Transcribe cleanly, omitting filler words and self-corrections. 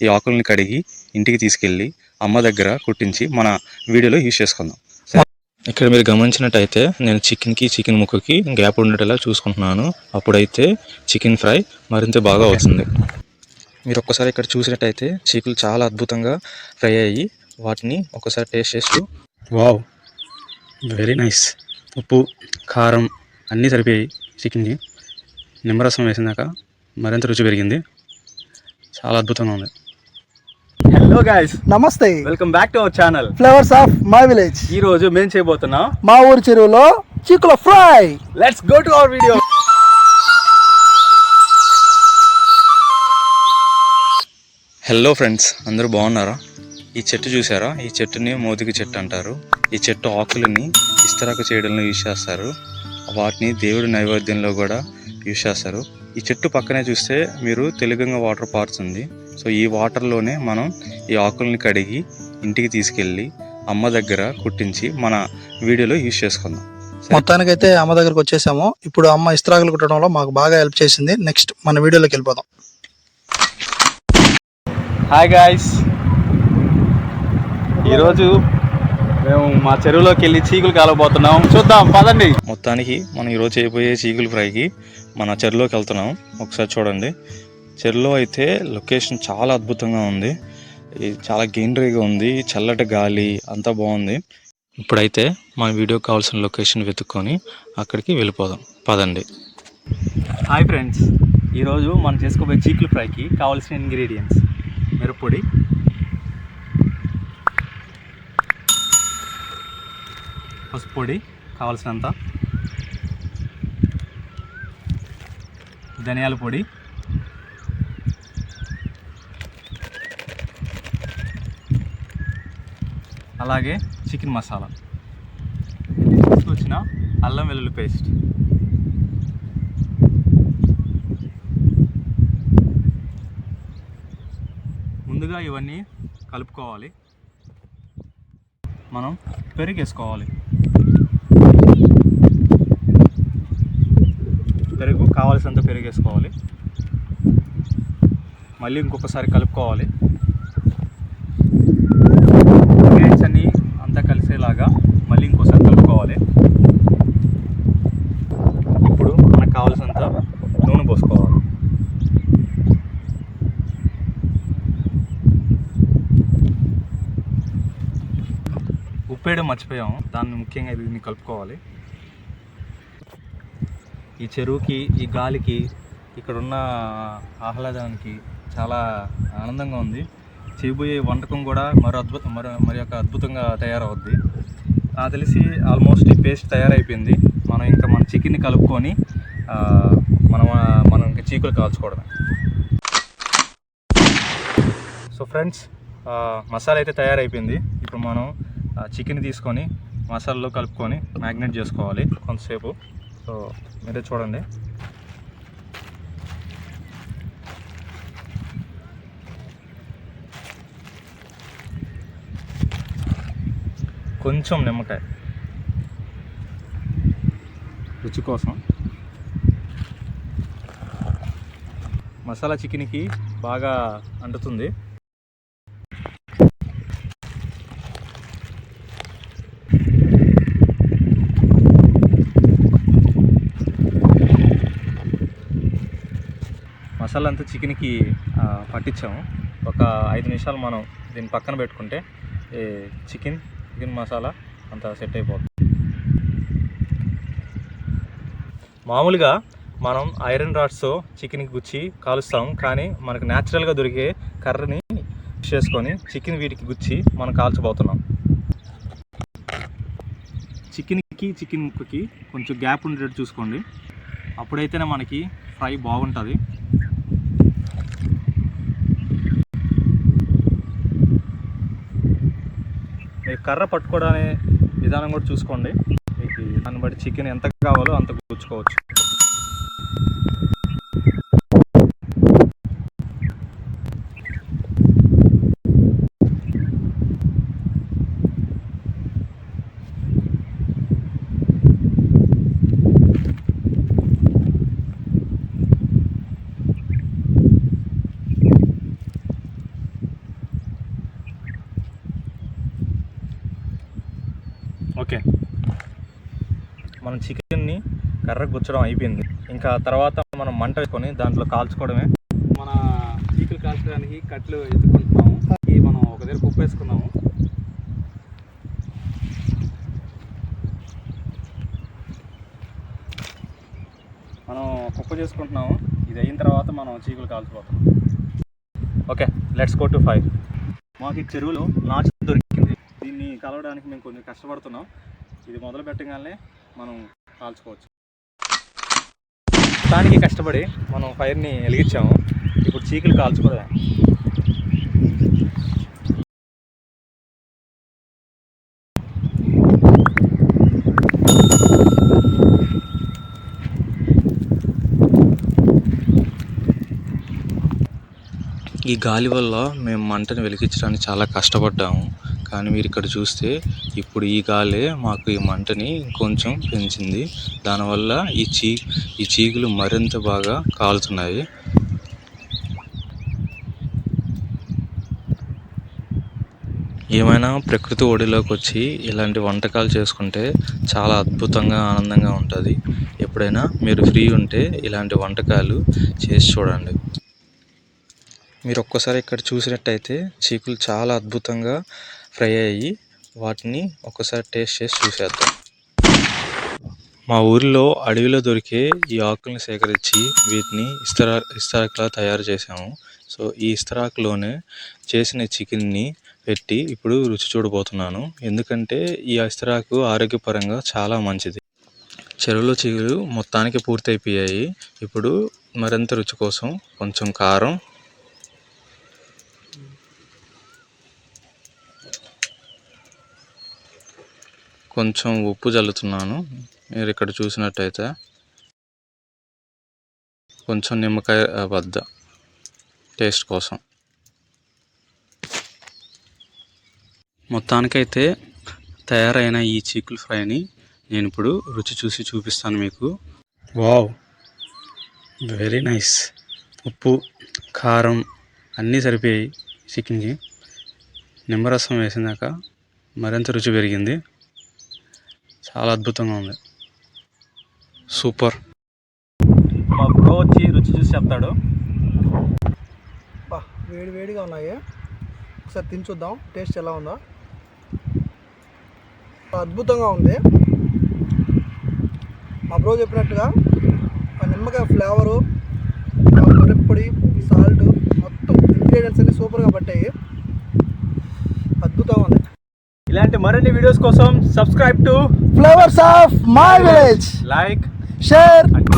ఈ ఆకుల్ని కడిగి ఇంటికి తీసుకెళ్ళి అమ్మ దగ్గర కుట్టించి మన వీడియోలో యూజ్ చేసుకుందాం. ఇక్కడ మీరు గమనించినట్టయితే నేను చికెన్ ముక్కకి గ్యాప్ ఉండేలా చూసుకుంటున్నాను. అప్పుడైతే చికెన్ ఫ్రై మరింత బాగా అవుతుంది. మీరు ఒక్కసారి ఇక్కడ చూసినట్టయితే చీకులు చాలా అద్భుతంగా ఫ్రై అయ్యి వాటిని ఒకసారి టేస్ట్ చేస్తూ వావ్ వెరీ నైస్. ఉప్పు కారం అన్నీ సరిపోయాయి. చికెన్కి నిమ్మరసం వేసినాక మరింత రుచి పెరిగింది. చాలా అద్భుతంగా ఉంది. హలో గైస్, నమస్తే, welcome back to our channel flavours of my village. ఈ రోజు మేము చేయబోతున్నాం మా ఊరి చెరువులో చీకుల fry. Let's go to our video. Hello friends, అందరూ బాగున్నారా? ఈ చెట్టు చూసారా? ఈ చెట్టుని మోదికి చెట్టు అంటారు. ఈ చెట్టు ఆకులని ఇస్తరాకు చేయడంలో యూజ్ చేస్తారు. వాటిని దేవుడి నైవేద్యంలో కూడా యూజ్ చేస్తారు. ఈ చెట్టు పక్కనే చూస్తే మీరు తెలుగంగా వాటర్ పారుతుంది. సో ఈ వాటర్లోనే మనం ఈ ఆకుల్ని కడిగి ఇంటికి తీసుకెళ్ళి అమ్మ దగ్గర కుట్టించి మన వీడియోలో యూజ్ చేసుకుందాం. మొత్తానికైతే అమ్మ దగ్గరకు వచ్చేసాము. ఇప్పుడు అమ్మ ఇస్త్రాకులు కుట్టడంలో మాకు బాగా హెల్ప్ చేసింది. నెక్స్ట్ మన వీడియోలోకి వెళ్ళిపోదాం. హాయ్ గాయ్స్, ఈరోజు మేము మా చెరువులోకి వెళ్ళి చీకులు కాలబోతున్నాం. చూద్దాం పదండి. మొత్తానికి మనం ఈరోజు చేయబోయే చీకుల ఫ్రైకి మన చెరువులోకి వెళ్తున్నాం. ఒకసారి చూడండి. చెరువులో అయితే లొకేషన్ చాలా అద్భుతంగా ఉంది. చాలా గ్రీనరీగా ఉంది. చల్లటి గాలి అంతా బాగుంది. ఇప్పుడైతే మన వీడియోకి కావాల్సిన లొకేషన్ వెతుక్కొని అక్కడికి వెళ్ళిపోదాం. పదండి. హాయ్ ఫ్రెండ్స్, ఈరోజు మనం చేసుకోబోయే చీకుల ఫ్రైకి కావాల్సిన ఇంగ్రీడియంట్స్: మిరప్పొడి, పసుపు పొడి కావాల్సినంత, ధనియాల పొడి, అలాగే చికెన్ మసాలా, వచ్చిన అల్లం వెల్లుల్లి పేస్ట్. ముందుగా ఇవన్నీ కలుపుకోవాలి. మనం పెరుగు వేసుకోవాలి. పెరుగు కావాల్సినంత పెరుగు వేసుకోవాలి. మళ్ళీ ఇంకొకసారి కలుపుకోవాలి. ఇంగ్రీడియంట్స్ అన్నీ అంతా కలిసేలాగా మళ్ళీ ఇంకోసారి కలుపుకోవాలి. ఇప్పుడు మనకు కావాల్సినంత నూనె పోసుకోవాలి. ఉప్పేయడం మర్చిపోయాము, దాన్ని ముఖ్యంగా దీన్ని కలుపుకోవాలి. ఈ చెరువుకి, ఈ గాలికి, ఇక్కడున్న ఆహ్లాదానికి చాలా ఆనందంగా ఉంది. చేయబోయే వంటకం కూడా మరి యొక్క అద్భుతంగా తయారవుద్ది. నాకు తెలిసి ఆల్మోస్ట్ ఈ పేస్ట్ తయారైపోయింది. మనం ఇంకా మన చికెన్ని కలుపుకొని మనం ఇంకా చీకులు కాల్చుకోవడమే. సో ఫ్రెండ్స్, మసాలా అయితే తయారైపోయింది. ఇప్పుడు మనం చికెన్ తీసుకొని మసాలాలో కలుపుకొని మ్యాగ్నేట్ చేసుకోవాలి కొంతసేపు. సో మీరే చూడండి. కొంచెం నిమ్మకాయ రుచి కోసం. మసాలా చికెన్కి బాగా అంటుతుంది. మసాలా అంతా చికెన్కి పట్టించాము. ఒక 5 నిమిషాలు మనం దీన్ని పక్కన పెట్టుకుంటే చికెన్ మసాలా అంతా సెట్ అయిపోతుంది. మామూలుగా మనం ఐరన్ రాడ్స్తో చికెన్కి గుచ్చి కాలుస్తాం, కానీ మనకు న్యాచురల్గా దొరికే కర్రని చేసుకొని చికెన్ వీటికి గుచ్చి మనం కాల్చబోతున్నాం. చికెన్ ముక్కకి కొంచెం గ్యాప్ ఉండేటట్టు చూసుకోండి. అప్పుడైతేనే మనకి ఫ్రై బాగుంటుంది. మీరు కర్ర పట్టుకోవడానే విధానం కూడా చూసుకోండి. మీకు దాన్ని బట్టి చికెన్ ఎంత కావాలో అంత గుచ్చుకోవచ్చు. ఓకే, మనం చికెన్ని కర్రకు గుచ్చడం అయిపోయింది. ఇంకా తర్వాత మనం మంట వేసుకొని దాంట్లో కాల్చుకోవడమే. మన చీకులు కాల్చడానికి కట్లు ఎత్తుకుంటున్నాము. ఇవి మనం ఒక దగ్గర కుప్ప వేసుకున్నాము. మనం కుప్ప చేసుకుంటున్నాము. ఇది అయిన తర్వాత మనం చీకులు కాల్చిపోతాం. Okay, let's go to 5. మాకు ఈ చెరువులో నాచు దొరికింది. దీన్ని కలవడానికి మేము కొంచెం కష్టపడుతున్నాం. ఇది మొదలు పెట్టగానే మనం కాల్చుకోవచ్చు. దానికి కష్టపడి మనం ఫైర్ని వెలిగించాము. ఇప్పుడు చీకులు కాల్చుకోవడమే. ఈ గాలి వల్ల మేము మంటను వెలిగించడానికి చాలా కష్టపడ్డాము. కానీ మీరు ఇక్కడ చూస్తే ఇప్పుడు ఈ గాలే మాకు ఈ మంటని కొంచెం పెంచింది. దానివల్ల ఈ చీకులు మరింత బాగా కాలుతున్నాయి. ఏమైనా ప్రకృతి ఒడిలోకి వచ్చి ఇలాంటి వంటకాలు చేసుకుంటే చాలా అద్భుతంగా ఆనందంగా ఉంటుంది. ఎప్పుడైనా మీరు ఫ్రీ ఉంటే ఇలాంటి వంటకాలు చేసి చూడండి. మీరు ఒక్కసారి ఇక్కడ చూసినట్టయితే చీకులు చాలా అద్భుతంగా ఫ్రై అయ్యి వాటిని ఒక్కసారి టేస్ట్ చేసి చూసేద్దాం. మా ఊరిలో అడవిలో దొరికే ఈ ఆకుల్ని సేకరించి వీటిని ఇస్తరాకులా తయారు చేసాము. సో ఈ ఇస్తరాకులోనే చేసిన చికెన్ని పెట్టి ఇప్పుడు రుచి చూడబోతున్నాను. ఎందుకంటే ఈ ఇస్తరాకు ఆరోగ్యపరంగా చాలా మంచిది. చెరువులో చీకులు మొత్తానికి పూర్తయిపోయాయి. ఇప్పుడు మరింత రుచి కోసం కొంచెం కారం, కొంచెం ఉప్పు జల్లుతున్నాను. మీరు ఇక్కడ చూసినట్టయితే కొంచెం నిమ్మకాయ వద్ద టేస్ట్ కోసం. మొత్తానికైతే తయారైన ఈ చీకుల ఫ్రైని నేను ఇప్పుడు రుచి చూసి చూపిస్తాను మీకు. Wow, very nice. ఉప్పు, కారం అన్నీ సరిపోయాయి చికెన్కి. నిమ్మరసం వేసినాక మరింత రుచి పెరిగింది. చాలా అద్భుతంగా ఉంది. సూపర్. మా బ్రో వచ్చి రుచి చూసి చెప్తాడు. వేడి వేడిగా ఉన్నాయి. ఒకసారి తిని చూద్దాం టేస్ట్ ఎలా ఉందో. అద్భుతంగా ఉంది. మా బ్రో చెప్పినట్టుగా ఆ నిమ్మకాయ ఫ్లేవరు, పొడి, సాల్ట్ మొత్తం ఇంగ్రీడియంట్స్ అన్ని సూపర్గా పట్టాయి. అద్భుతంగా ఉంది. ఇలాంటి మరిన్ని వీడియోస్ కోసం subscribe to flavours of my village. Like, share and